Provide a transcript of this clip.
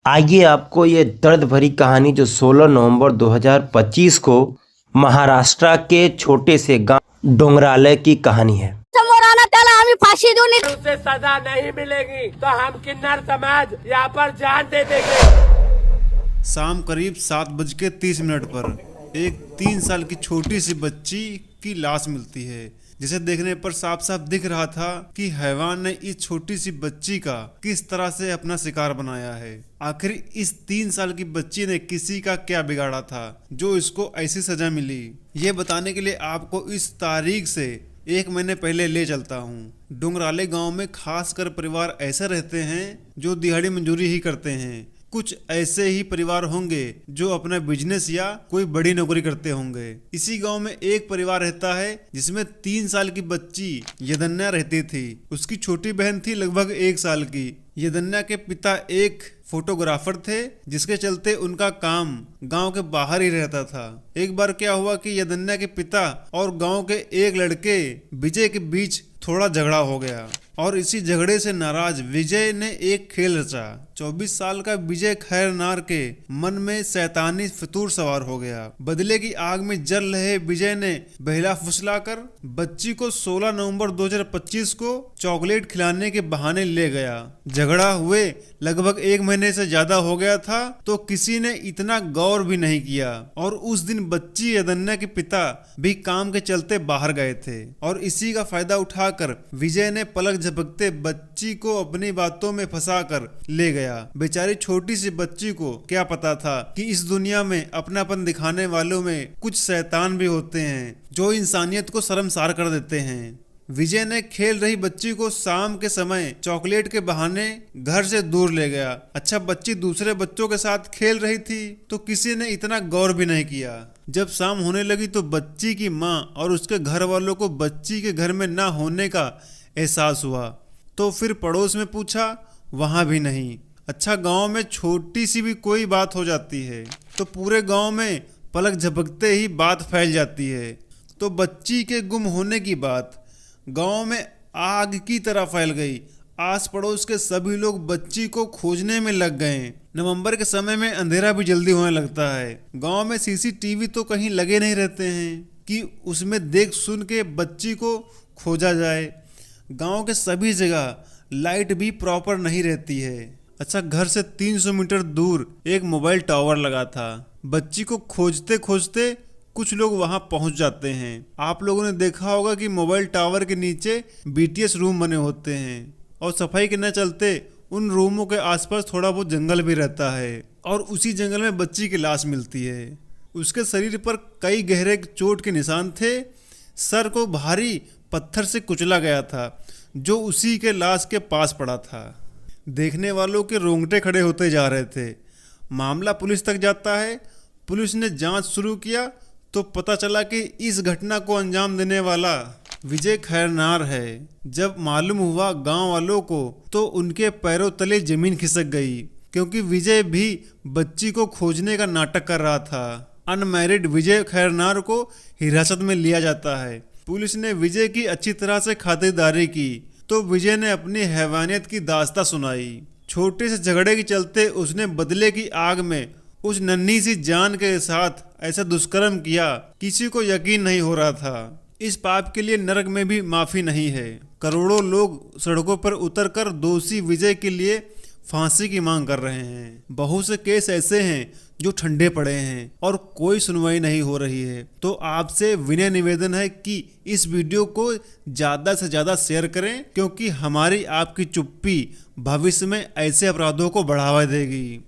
आइए आपको ये दर्द भरी कहानी जो 16 नवंबर 2025 को महाराष्ट्र के छोटे से गांव डोंगराले की कहानी है। समोराना त्याला आम्ही फाशी देऊन उसे सजा नहीं मिलेगी तो हम किन्नर समाज यहाँ पर जान दे देंगे। शाम करीब 7:30 पर एक 3 साल की छोटी सी बच्ची की लाश मिलती है, जिसे देखने पर साफ साफ दिख रहा था कि हैवान ने इस छोटी सी बच्ची का किस तरह से अपना शिकार बनाया है। आखिर इस 3 साल की बच्ची ने किसी का क्या बिगाड़ा था जो इसको ऐसी सजा मिली, ये बताने के लिए आपको इस तारीख से 1 महीने पहले ले चलता हूँ। डोंगराले गांव में खासकर परिवार ऐसे रहते हैं जो दिहाड़ी मंजूरी ही करते हैं। कुछ ऐसे ही परिवार होंगे जो अपना बिजनेस या कोई बड़ी नौकरी करते होंगे। इसी गांव में एक परिवार रहता है जिसमें 3 साल की बच्ची यदन्या रहती थी। उसकी छोटी बहन थी लगभग 1 साल की। यदन्या के पिता एक फोटोग्राफर थे, जिसके चलते उनका काम गांव के बाहर ही रहता था। एक बार क्या हुआ कि यदन्या के पिता और गांव के एक लड़के विजय के बीच थोड़ा झगड़ा हो गया और इसी झगड़े से नाराज विजय ने एक खेल रचा। 24 साल का विजय खैरनार के मन में शैतानी फितूर सवार हो गया। बदले की आग में जल रहे विजय ने बहला फुसलाकर बच्ची को 16 नवंबर 2025 को चॉकलेट खिलाने के बहाने ले गया। झगड़ा हुए लगभग 1 महीने से ज्यादा हो गया था तो किसी ने इतना गौर भी नहीं किया और उस दिन बच्ची यदन्या के पिता भी काम के चलते बाहर गए थे और इसी का फायदा उठाकर विजय ने पलक झपकते बच्ची को अपनी बातों में फंसाकर ले गया। बेचारी छोटी सी बच्ची को क्या पता था कि इस दुनिया में अपनापन दिखाने वालों में कुछ शैतान भी होते हैं जो इंसानियत को शर्मसार कर देते हैं। विजय ने खेल रही बच्ची को शाम के समय चॉकलेट के बहाने घर से दूर ले गया। अच्छा, बच्ची दूसरे बच्चों के साथ खेल रही थी तो किसी ने इतना गौर भी नहीं किया। जब शाम होने लगी तो बच्ची की माँ और उसके घर वालों को बच्ची के घर में ना होने का एहसास हुआ, तो फिर पड़ोस में पूछा, वहां भी नहीं। अच्छा, गांव में छोटी सी भी कोई बात हो जाती है तो पूरे गांव में पलक झपकते ही बात फैल जाती है। तो बच्ची के गुम होने की बात गांव में आग की तरह फैल गई। आस पड़ोस के सभी लोग बच्ची को खोजने में लग गए। नवंबर के समय में अंधेरा भी जल्दी होने लगता है। गांव में सीसीटीवी तो कहीं लगे नहीं रहते हैं कि उसमें देख सुन के बच्ची को खोजा जाए। गांव के सभी जगह लाइट भी प्रॉपर नहीं रहती है। अच्छा, घर से 300 मीटर दूर एक मोबाइल टावर लगा था। बच्ची को खोजते खोजते कुछ लोग वहां पहुंच जाते हैं। आप लोगों ने देखा होगा कि मोबाइल टावर के नीचे बीटीएस रूम बने होते हैं और सफाई के न चलते उन रूमों के आसपास थोड़ा बहुत जंगल भी रहता है और उसी जंगल में बच्ची की लाश मिलती है। उसके शरीर पर कई गहरे चोट के निशान थे। सर को भारी पत्थर से कुचला गया था जो उसी के लाश के पास पड़ा था। देखने वालों के रोंगटे खड़े होते जा रहे थे। मामला पुलिस तक जाता है। पुलिस ने जांच शुरू किया तो पता चला कि इस घटना को अंजाम देने वाला विजय खैरनार है। जब मालूम हुआ गांव वालों को तो उनके पैरों तले जमीन खिसक गई, क्योंकि विजय भी बच्ची को खोजने का नाटक कर रहा था। अनमैरिड विजय खैरनार को हिरासत में लिया जाता है। पुलिस ने विजय की अच्छी तरह से खातिरदारी की तो विजय ने अपनी हैवानियत की दास्तां सुनाई। छोटे से झगड़े के चलते उसने बदले की आग में उस नन्ही सी जान के साथ ऐसा दुष्कर्म किया, किसी को यकीन नहीं हो रहा था। इस पाप के लिए नरक में भी माफी नहीं है। करोड़ों लोग सड़कों पर उतरकर दोषी विजय के लिए फांसी की मांग कर रहे हैं। बहुत से केस ऐसे हैं जो ठंडे पड़े हैं और कोई सुनवाई नहीं हो रही है। तो आपसे विनय निवेदन है कि इस वीडियो को ज़्यादा से ज़्यादा शेयर करें, क्योंकि हमारी आपकी चुप्पी भविष्य में ऐसे अपराधों को बढ़ावा देगी।